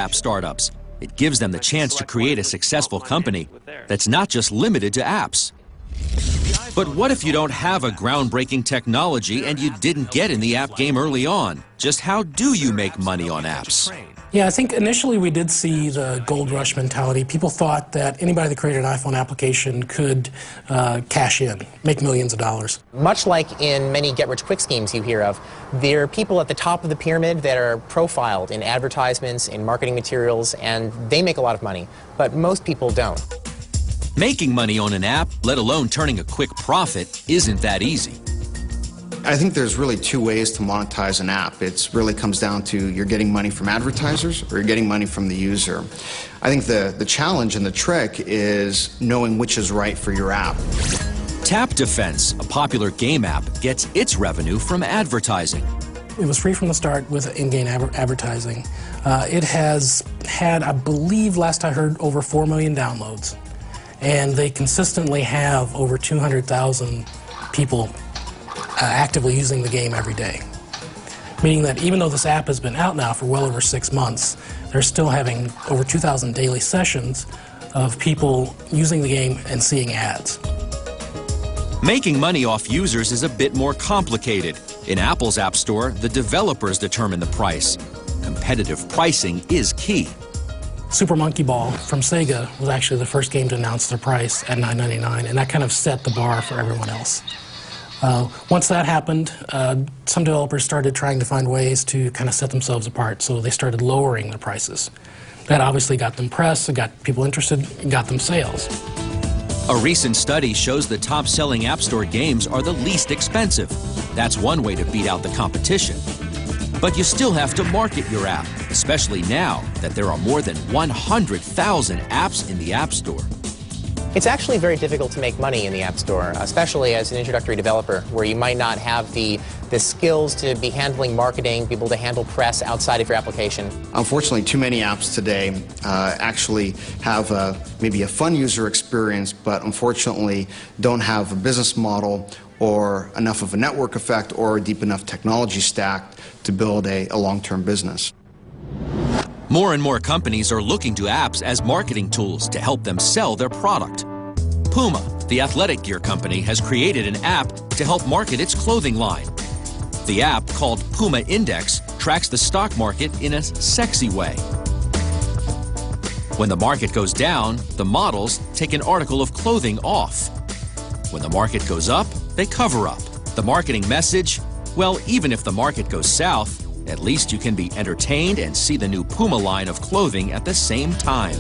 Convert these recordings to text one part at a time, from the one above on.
app startups. It gives them the chance to create a successful company that's not just limited to apps. But what if you don't have a groundbreaking technology and you didn't get in the app game early on? Just how do you make money on apps? Yeah, I think initially we did see the gold rush mentality. People thought that anybody that created an iPhone application could cash in, make millions of dollars. Much like in many get-rich-quick schemes you hear of, there are people at the top of the pyramid that are profiled in advertisements, in marketing materials, and they make a lot of money, but most people don't. Making money on an app, let alone turning a quick profit, isn't that easy. I think there's really two ways to monetize an app. It really comes down to you're getting money from advertisers or you're getting money from the user. I think the challenge and the trick is knowing which is right for your app. Tap Defense, a popular game app, gets its revenue from advertising. It was free from the start with in-game advertising. It has had, I believe, last I heard, over 4 million downloads. And they consistently have over 200,000 people actively using the game every day. Meaning that even though this app has been out now for well over 6 months, they're still having over 2,000 daily sessions of people using the game and seeing ads. Making money off users is a bit more complicated. In Apple's App Store, the developers determine the price. Competitive pricing is key. Super Monkey Ball from Sega was actually the first game to announce their price at $9.99, and that kind of set the bar for everyone else. Once that happened, some developers started trying to find ways to kind of set themselves apart, so they started lowering their prices. That obviously got them press, it got people interested, it got them sales. A recent study shows the top-selling App Store games are the least expensive. That's one way to beat out the competition. But you still have to market your app, especially now that there are more than 100,000 apps in the App Store. It's actually very difficult to make money in the App Store, especially as an introductory developer, where you might not have the skills to be handling marketing, be able to handle press outside of your application. Unfortunately, too many apps today actually have maybe a fun user experience, but unfortunately don't have a business model or enough of a network effect or a deep enough technology stack to build a long-term business. More and more companies are looking to apps as marketing tools to help them sell their product. Puma, the athletic gear company, has created an app to help market its clothing line. The app, called Puma Index, tracks the stock market in a sexy way. When the market goes down, the models take an article of clothing off. When the market goes up, they cover up. The marketing message? Well, even if the market goes south, at least you can be entertained and see the new Puma line of clothing at the same time.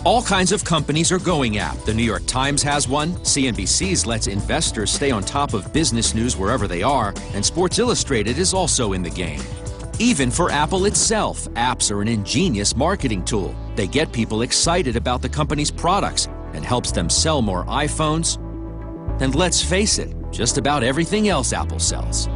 All kinds of companies are going app. The New York Times has one, CNBC's lets investors stay on top of business news wherever they are, and Sports Illustrated is also in the game. Even for Apple itself, apps are an ingenious marketing tool. They get people excited about the company's products and helps them sell more iPhones. And let's face it, just about everything else Apple sells.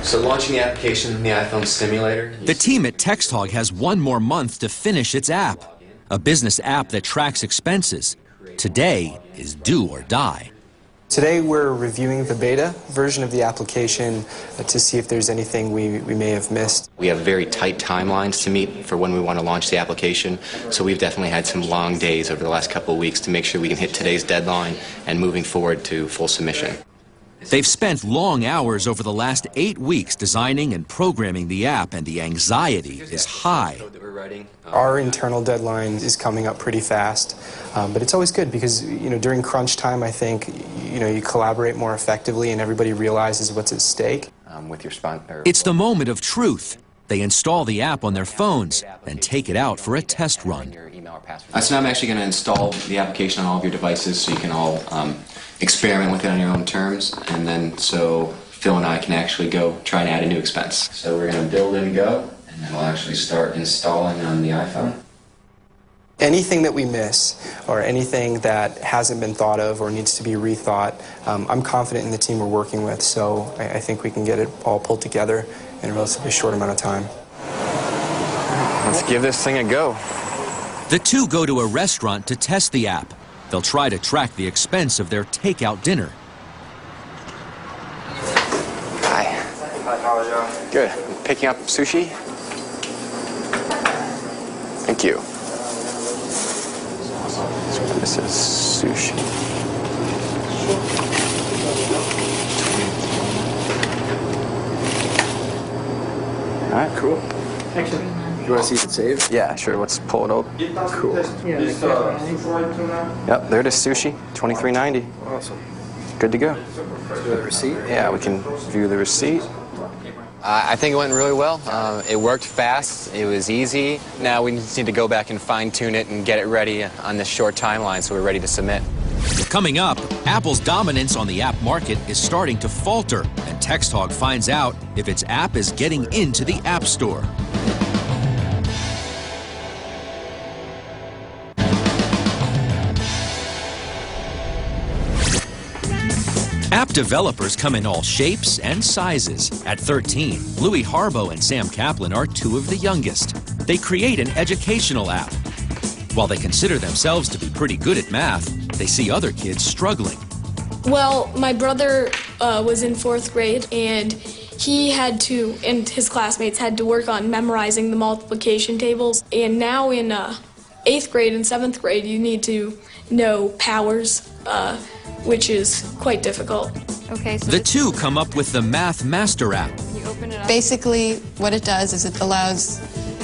So launching the application in the iPhone simulator. The team at TextHog has one more month to finish its app, a business app that tracks expenses. Today is do or die. Today we're reviewing the beta version of the application to see if there's anything we may have missed. We have very tight timelines to meet for when we want to launch the application, so we've definitely had some long days over the last couple of weeks to make sure we can hit today's deadline and moving forward to full submission. They've spent long hours over the last 8 weeks designing and programming the app, and the anxiety is high. Our internal deadline is coming up pretty fast, but it's always good because during crunch time, I think you collaborate more effectively and everybody realizes what's at stake. It's the moment of truth. They install the app on their phones and take it out for a test run. So now I'm actually going to install the application on all of your devices so you can all experiment with it on your own terms, and then so Phil and I can actually go try and add a new expense. So we're going to build and go, and then we'll actually start installing on the iPhone. Anything that we miss or anything that hasn't been thought of or needs to be rethought, I'm confident in the team we're working with, so I think we can get it all pulled together in a relatively short amount of time. Let's give this thing a go. The two go to a restaurant to test the app. They'll try to track the expense of their takeout dinner. Hi. Good. picking up sushi? Thank you. So this is sushi. All right, cool. You want to see if it's saved? Yeah, sure. Let's pull it up. Cool. Yep, there it is, sushi, $23.90. Awesome. Good to go. The receipt? Yeah, we can view the receipt. I think it went really well. It worked fast. It was easy. Now we just need to go back and fine-tune it and get it ready on this short timeline so we're ready to submit. Coming up, Apple's dominance on the app market is starting to falter, and TextHawk finds out if its app is getting into the App Store. App developers come in all shapes and sizes. At 13, Louis Harbo and Sam Kaplan are two of the youngest. They create an educational app. While they consider themselves to be pretty good at math, they see other kids struggling. Well, my brother was in 4th grade, and he had to, and his classmates had to work on memorizing the multiplication tables. And now in 8th grade and 7th grade, you need to know powers, which is quite difficult. Okay, so the two come up with the Math Master app. Basically, what it does is it allows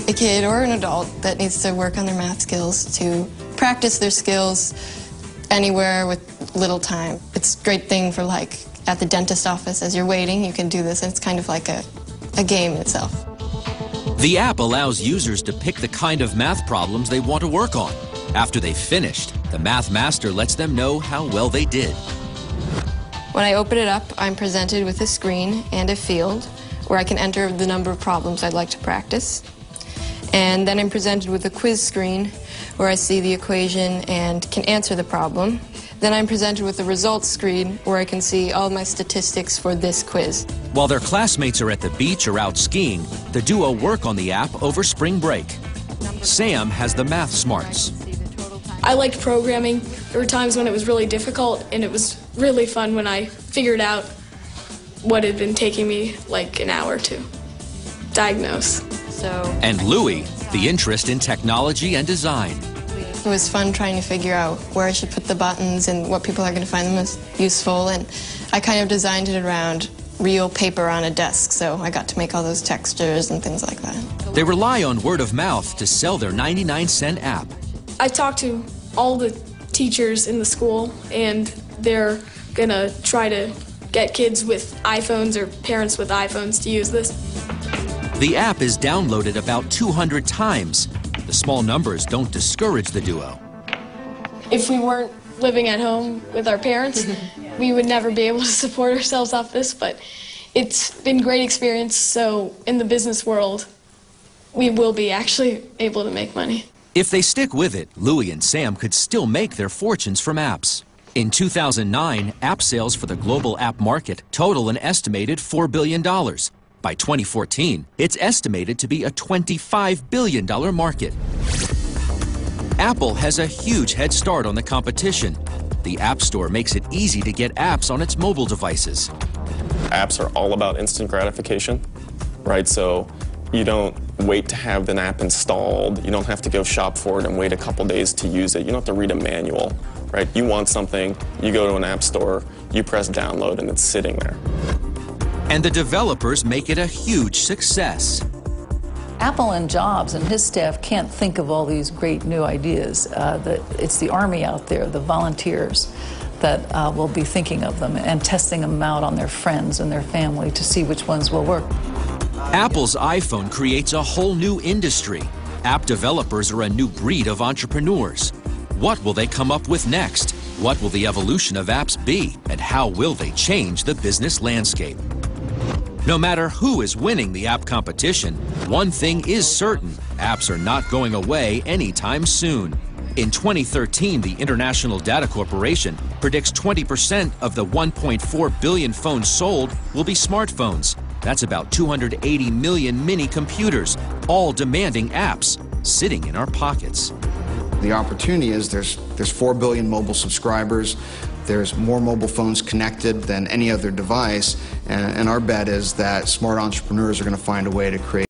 a kid or an adult that needs to work on their math skills to practice their skills anywhere with little time. It's a great thing for, like, at the dentist office as you're waiting, you can do this, and it's kind of like a game in itself. The app allows users to pick the kind of math problems they want to work on. After they've finished, the Math Master lets them know how well they did. When I open it up, I'm presented with a screen and a field where I can enter the number of problems I'd like to practice. And then I'm presented with a quiz screen where I see the equation and can answer the problem. Then I'm presented with the results screen where I can see all my statistics for this quiz. While their classmates are at the beach or out skiing, the duo work on the app over spring break. Sam has the math smarts. I liked programming. There were times when it was really difficult, and it was really fun when I figured out what had been taking me like an hour to diagnose. And Louis, the interest in technology and design. It was fun trying to figure out where I should put the buttons and what people are going to find the most useful, and I kind of designed it around real paper on a desk, so I got to make all those textures and things like that. They rely on word of mouth to sell their 99-cent app. I've talked to all the teachers in the school, and they're going to try to get kids with iPhones or parents with iPhones to use this. The app is downloaded about 200 times. The small numbers don't discourage the duo. If we weren't living at home with our parents, we would never be able to support ourselves off this, but it's been a great experience, so in the business world, we will be actually able to make money. If they stick with it, Louis and Sam could still make their fortunes from apps. In 2009, app sales for the global app market total an estimated $4 billion. By 2014, it's estimated to be a $25 billion market. Apple has a huge head start on the competition. The App Store makes it easy to get apps on its mobile devices. Apps are all about instant gratification, right? So you don't wait to have an app installed. You don't have to go shop for it and wait a couple days to use it. You don't have to read a manual, right? You want something, you go to an app store, you press download, and it's sitting there. And the developers make it a huge success. Apple and Jobs and his staff can't think of all these great new ideas. It's the army out there, the volunteers, that will be thinking of them and testing them out on their friends and their family to see which ones will work. Apple's iPhone creates a whole new industry. App developers are a new breed of entrepreneurs. What will they come up with next? What will the evolution of apps be? And how will they change the business landscape? No matter who is winning the app competition, one thing is certain: apps are not going away anytime soon. In 2013, the International Data Corporation predicts 20% of the 1.4 billion phones sold will be smartphones. That's about 280 million mini computers, all demanding apps, sitting in our pockets. The opportunity is there's 4 billion mobile subscribers. There's more mobile phones connected than any other device, And our bet is that smart entrepreneurs are going to find a way to create